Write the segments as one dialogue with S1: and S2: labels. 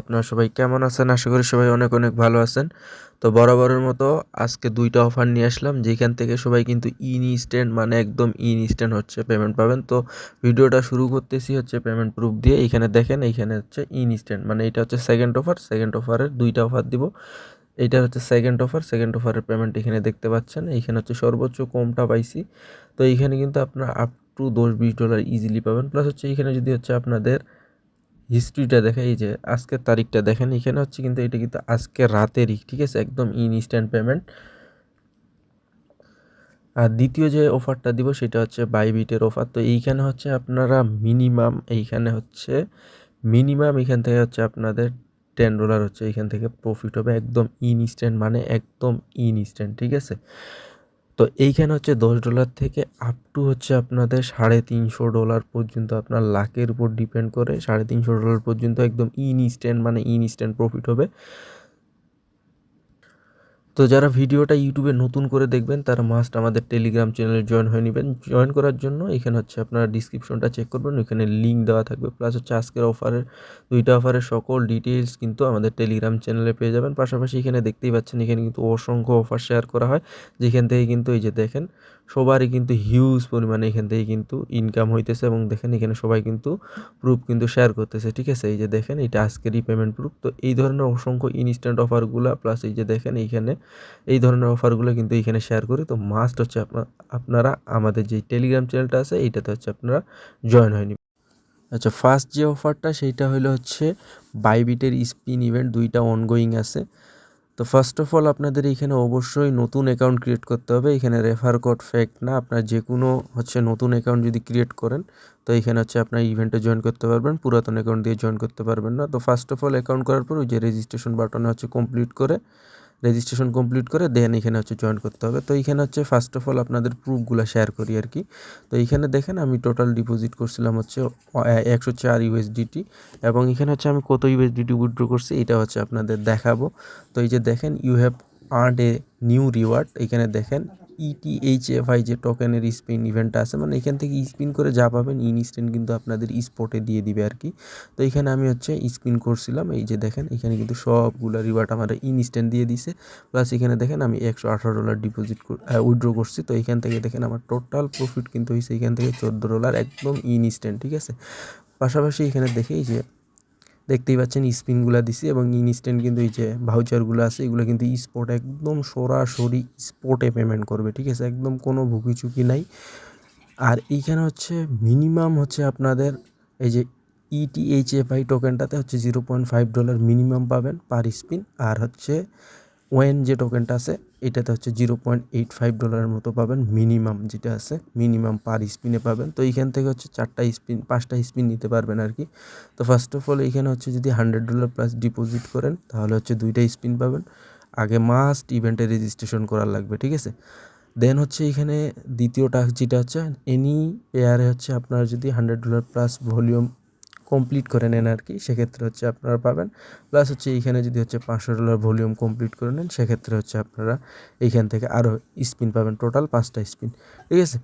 S1: আপনারা সবাই কেমন আছেন? আশা করি সবাই অনেক অনেক ভালো আছেন। তো বরাবরের মতো আজকে ২ টা অফার নিয়ে আসলাম, যেখান থেকে সবাই কিন্তু ইনস্ট্যান্ট মানে একদম ইনস্ট্যান্ট হচ্ছে পেমেন্ট পাবেন। তো ভিডিওটা শুরু করতেছি হচ্ছে পেমেন্ট প্রুফ দিয়ে। এইখানে দেখেন, এইখানে হচ্ছে ইনস্ট্যান্ট মানে এটা হচ্ছে সেকেন্ড অফার। সেকেন্ড অফারের ২ টা অফার দিব। এইটা হচ্ছে সেকেন্ড অফার। সেকেন্ড অফারের পেমেন্ট এখানে দেখতে পাচ্ছেন। এইখানে হচ্ছে সর্বোচ্চ কমটা পাইছি। তো এইখানে কিন্তু আপনার আপ টু $10-20 ইজিলি পাবেন। প্লাস হচ্ছে এইখানে যদি হচ্ছে আপনাদের হিস্ট্রিটা দেখে, এই যে আজকের তারিখটা দেখেন, এখানে হচ্ছে কিন্তু এটা কিন্তু আজকে রাতেরই, ঠিক আছে, একদম ইনস্ট্যান্ট পেমেন্ট। আর দ্বিতীয় যে অফারটা দিব সেটা হচ্ছে বাইবিটের অফার। তো এইখানে হচ্ছে আপনারা মিনিমাম এখান থেকে হচ্ছে আপনাদের $10 হচ্ছে এখান থেকে প্রফিট হবে, একদম ইনস্ট্যান্ট মানে একদম ইনস্ট্যান্ট, ঠিক আছে। তো এইখানে হচ্ছে $10 থেকে আপ টু হচ্ছে আপনাদের $350 পর্যন্ত, আপনার লাকের উপর ডিপেন্ড করে $350 পর্যন্ত একদম ইনস্ট্যান্ট মানে ইনস্ট্যান্ট প্রফিট হবে। তো যারা ভিডিওটা ইউটিউবে নতুন করে দেখবেন তারা মাস্ট আমাদের টেলিগ্রাম চ্যানেলে জয়েন হয়ে নেবেন। জয়েন করার জন্য এখানে হচ্ছে আপনারা ডিসক্রিপশনটা চেক করবেন, ওইখানে লিঙ্ক দেওয়া থাকবে। প্লাস হচ্ছে আজকের অফারের ২ টা অফারের সকল ডিটেইলস কিন্তু আমাদের টেলিগ্রাম চ্যানেলে পেয়ে যাবেন। পাশাপাশি এখানে দেখতেই পাচ্ছেন, এখানে কিন্তু অসংখ্য অফার শেয়ার করা হয়, যেখান থেকে কিন্তু এই যে দেখেন সবারই কিন্তু হিউজ পরিমাণে এখান থেকে কিন্তু ইনকাম হইতেছে। এবং দেখেন এখানে সবাই কিন্তু প্রুফ কিন্তু শেয়ার করতেছে, ঠিক আছে। এই যে দেখেন এটা আজকেরই পেমেন্ট প্রুফ। তো এই ধরনের অসংখ্য ইনস্ট্যান্ট অফারগুলো, প্লাস এই যে দেখেন এইখানে এই ধরনের অফারগুলো কিন্তু এইখানে শেয়ার করি। তো মাস্ট হচ্ছে আপনারা আমাদের যে টেলিগ্রাম চ্যানেলটা আছে এইটাতে হচ্ছে আপনারা জয়েন হয়ে নিন। আচ্ছা, ফার্স্ট যে অফারটা সেইটা হলো হচ্ছে বাইবিটের স্পিন ইভেন্ট ২ টা অনগোয়িং আছে। তো ফার্স্ট অফ অল আপনাদের এখানে অবশ্যই নতুন অ্যাকাউন্ট ক্রিয়েট করতে হবে। এখানে রেফার কোড ফেক না, আপনার যে কোনো হচ্ছে নতুন অ্যাকাউন্ট যদি ক্রিয়েট করেন তো এখানে হচ্ছে আপনার ইভেন্টে জয়েন করতে পারবেন, পুরাতন অ্যাকাউন্ট দিয়ে জয়েন করতে পারবেন না। তো ফার্স্ট অফ অল অ্যাকাউন্ট করার পর ওই যে রেজিস্ট্রেশন বাটনে হচ্ছে রেজিস্ট্রেশন কমপ্লিট করে দেন এখানে হচ্ছে জয়েন করতে হবে। তো এইখানে হচ্ছে ফার্স্ট অফ অল আপনাদের প্রুফগুলো শেয়ার করি আর কি। তো এইখানে দেখেন আমি টোটাল ডিপোজিট করছিলাম হচ্ছে 104 ইউএসডিটি, এবং এখানে হচ্ছে আমি কত ইউএসডিটি উইথড্র করছি এটা হচ্ছে আপনাদের দেখাবো। তো এই যে দেখেন you have earned a new reward, এখানে দেখেন ইটিএইচএফআই যে টোকেনের স্পিন ইভেন্টটা আছে, মানে এখান থেকে স্পিন করে যা পাবেন ইনস্ট্যান্ট কিন্তু আপনাদের স্পটে দিয়ে দিবে আর কি। তো এখানে আমি হচ্ছে স্পিন করছিলাম, এই যে দেখেন এখানে কিন্তু সবগুলো রিওয়ার্ড আমার ইনস্ট্যান্ট দিয়ে দিছে। প্লাস এখানে দেখেন আমি $118 ডিপোজিট উইথড্র করছি। তো এখান থেকে দেখেন আমার টোটাল প্রফিট কিন্তু হয়েছে এখান থেকে $14 একদম ইনস্ট্যান্ট, ঠিক আছে। পাশাপাশি এখানে দেখেই যে দেখতেই পাচ্ছেন স্পিনগুলো দিছি, এবং ইনস্ট্যান্ট কিন্তু এই যে ভাউচারগুলো আছে এগুলো কিন্তু স্পট একদম সরাসরি স্পটে পেমেন্ট করবে, ঠিক আছে, একদম কোনো ভুকিচুকি নাই। আর এইখানে হচ্ছে মিনিমাম হচ্ছে আপনাদের এই যে ইটিএইচএফআই টোকেনটাতে হচ্ছে $0.5 মিনিমাম পাবেন পার স্পিন। আর হচ্ছে ওয়েন যে টোকেনটা আছে এটাতে হচ্ছে $0.85 মতো পাবেন মিনিমাম, যেটা আছে মিনিমাম পার স্পিনে পাবেন। তো এইখান থেকে হচ্ছে 5টা স্পিন নিতে পারবেন আর কি। তো ফার্স্ট অফ অল এইখানে হচ্ছে যদি $100 প্লাস ডিপোজিট করেন তাহলে হচ্ছে 2টা স্পিন পাবেন। আগে মাস্ট ইভেন্টে রেজিস্ট্রেশন করার লাগবে, ঠিক আছে। দেন হচ্ছে এখানে দ্বিতীয় টাস্ক যেটা হচ্ছে এনি পেয়ারে হচ্ছে আপনারা যদি $100 প্লাস ভলিউম কমপ্লিট করে নেন আর কি, সেক্ষেত্রে হচ্ছে আপনারা পাবেন। প্লাস হচ্ছে এইখানে যদি হচ্ছে $500 ভলিউম কমপ্লিট করে নেন সেক্ষেত্রে হচ্ছে আপনারা এইখান থেকে আরও স্পিন পাবেন, টোটাল 5টা স্পিন, ঠিক আছে।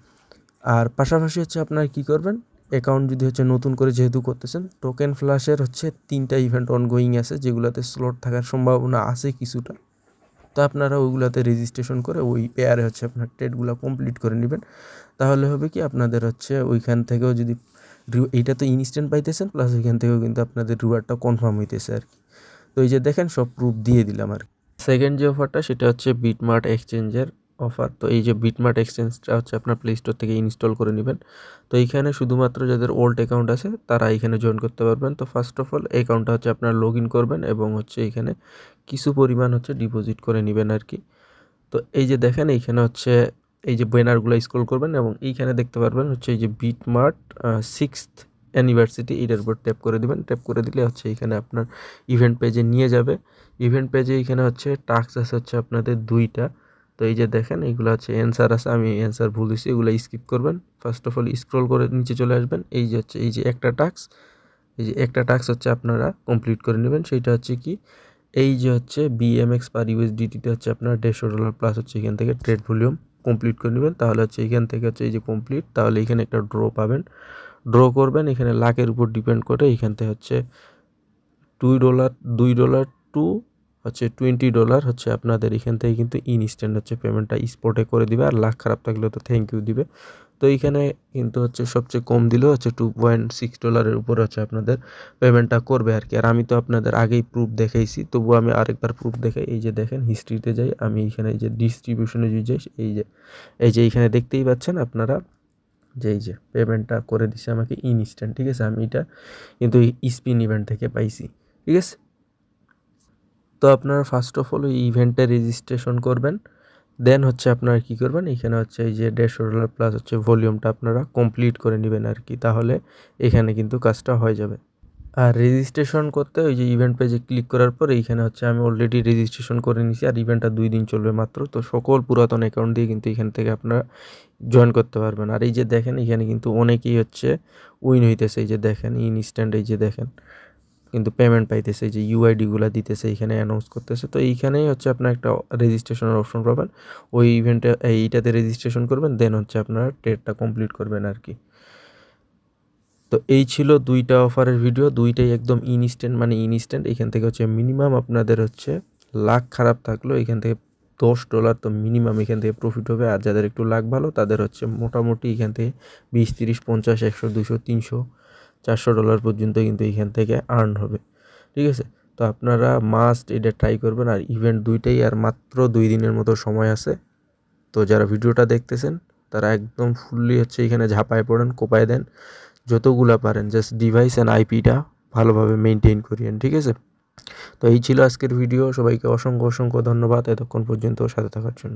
S1: আর পাশাপাশি হচ্ছে আপনারা কী করবেন, অ্যাকাউন্ট যদি হচ্ছে নতুন করে যেহেতু করতেছেন, টোকেন ফ্ল্যাশের হচ্ছে 3টা ইভেন্ট অনগোয়িং আছে যেগুলোতে স্লট থাকার সম্ভাবনা আছে কিছুটা। তো আপনারা ওইগুলোতে রেজিস্ট্রেশন করে ওই পেয়ারে হচ্ছে আপনার ট্রেডগুলো কমপ্লিট করে নেবেন। তাহলে হবে কি আপনাদের হচ্ছে ওইখান থেকেও যদি এইটা তো ইনস্ট্যান্ট পাইতেছেন, প্লাস ওইখান থেকেও কিন্তু আপনাদের রিওয়ার্ডটা কনফার্ম হইতেছে আর কি। তো এই যে দেখেন সব প্রুফ দিয়ে দিলাম আর কি। সেকেন্ড যে অফারটা সেটা হচ্ছে বিটমার্ট এক্সচেঞ্জের অফার। তো এই যে বিটমার্ট এক্সচেঞ্জটা হচ্ছে আপনার প্লে স্টোর থেকে ইনস্টল করে নেবেন। তো এইখানে শুধুমাত্র যাদের ওল্ড অ্যাকাউন্ট আছে তারা এইখানে জয়েন করতে পারবেন। তো ফার্স্ট অফ অল অ্যাকাউন্টটা হচ্ছে আপনার লগ ইন করবেন, এবং হচ্ছে এইখানে কিছু পরিমাণ হচ্ছে ডিপোজিট করে নেবেন আর কি। তো এই যে দেখেন এইখানে হচ্ছে এই যে ব্যানারগুলো স্ক্রল করবেন, এবং এইখানে দেখতে পারবেন হচ্ছে এই যে বিটমার্ট 6th অ্যানিভার্সারি, এটার উপর ট্যাপ করে দিবেন। ট্যাপ করে দিলে হচ্ছে এখানে আপনার ইভেন্ট পেজে নিয়ে যাবে। ইভেন্ট পেজে এখানে হচ্ছে টাস্ক আছে হচ্ছে আপনাদের 2টা। তো এই যে দেখেন এইগুলো হচ্ছে অ্যান্সার আছে, আমি অ্যান্সার ভুল দিচ্ছি, এগুলো স্কিপ করবেন। ফার্স্ট অফ অল স্ক্রল করে নিচে চলে আসবেন, এই যে হচ্ছে এই যে একটা টাস্ক, এই যে একটা টাস্ক হচ্ছে আপনারা কমপ্লিট করে নেবেন। সেইটা হচ্ছে কি, এই যে হচ্ছে বিএমএক্স পার ইউএসডিটিতে হচ্ছে আপনার $150 প্লাস হচ্ছে এখান থেকে ট্রেড ভলিউম কমপ্লিট করে নেবেন। তাহলে হচ্ছে এখান থেকে হচ্ছে এই যে কমপ্লিট, তাহলে এখানে একটা ড্র পাবেন। ড্র করবেন, এখানে লাখের উপর ডিপেন্ড করে এখান থেকে হচ্ছে $2 $2 টু হচ্ছে $20 হচ্ছে আপনাদের এখান থেকে কিন্তু ইনস্ট্যান্ট হচ্ছে পেমেন্টটা স্পটে করে দিবে, আর লাখ খারাপ থাকলেও তো থ্যাংক ইউ দিবে। তো এইখানে কিন্তু হচ্ছে সবচেয়ে কম দিলেও হচ্ছে $2.6 উপরে হচ্ছে আপনাদের পেমেন্টটা করবে আর কি। আর আমি তো আপনাদের আগেই প্রুফ দেখাইছি, তবুও আমি আরেকবার প্রুফ দেখাই। এই যে দেখেন হিস্ট্রিতে যাই আমি, এখানে এই যে ডিস্ট্রিবিউশনে যদি যাই, এই যে এইখানে দেখতেই পাচ্ছেন আপনারা যে এই যে পেমেন্টটা করে দিছে আমাকে ইনস্ট্যান্ট, ঠিক আছে। আমি এটা কিন্তু স্পিন ইভেন্ট থেকে পাইছি, ঠিক আছে। তো আপনারা ফার্স্ট অফ অল ওই ইভেন্টে রেজিস্ট্রেশন করবেন, দেন হচ্ছে আপনারা কী করবেন, এখানে হচ্ছে এই যে $150 প্লাস হচ্ছে ভলিউমটা আপনারা কমপ্লিট করে নেবেন আর কি, তাহলে এখানে কিন্তু কাজটা হয়ে যাবে। আর রেজিস্ট্রেশন করতে ওই যে ইভেন্ট পেজে ক্লিক করার পর এইখানে হচ্ছে আমি অলরেডি রেজিস্ট্রেশন করে নিয়েছি, আর ইভেন্টটা 2 দিন চলবে মাত্র। তো সকল পুরাতন অ্যাকাউন্ট দিয়ে কিন্তু এখান থেকে আপনারা জয়েন করতে পারবেন। আর এই যে দেখেন এখানে কিন্তু অনেকেই হচ্ছে উইন হইতেছে, এই যে দেখেন ইনস্ট্যান্ট, এই যে দেখেন কিন্তু পেমেন্ট পাইতেছে, এই যে ইউআইডিগুলো দিতেছে, এখানে অ্যানাউন্স করতেছে। তো এইখানেই হচ্ছে আপনার একটা রেজিস্ট্রেশনের অপশন পাবেন, ওই ইভেন্টে এইটাতে রেজিস্ট্রেশন করবেন, দেন হচ্ছে আপনারা ট্রেডটা কমপ্লিট করবেন আর কি। তো এই ছিল 2টা অফারের ভিডিও, 2টাই একদম ইনস্ট্যান্ট, মানে ইনস্ট্যান্ট। এখান থেকে হচ্ছে মিনিমাম আপনাদের হচ্ছে লাক খারাপ থাকলেও এখান থেকে $10 তো মিনিমাম এখান থেকে প্রফিট হবে। আর যাদের একটু লাক ভালো তাদের হচ্ছে মোটামুটি এখান থেকে 20, 30, 50, 100, 200, 300, $400 পর্যন্ত কিন্তু এখান থেকে আর্ন হবে, ঠিক আছে। তো আপনারা মাস্ট এটা ট্রাই করবেন। আর ইভেন্ট 2টাই, আর মাত্র 2 দিনের মতো সময় আছে। তো যারা ভিডিওটা দেখতেছেন তারা একদম ফুললি হচ্ছে এখানে ঝাঁপায় পড়েন, কোপায় দেন যতগুলা পারেন, জাস্ট ডিভাইস অ্যান্ড আইপিটা ভালোভাবে মেনটেন করিয়েন, ঠিক আছে। তো এই ছিল আজকের ভিডিও। সবাইকে অসংখ্য অসংখ্য ধন্যবাদ এতক্ষণ পর্যন্ত সাথে থাকার জন্য।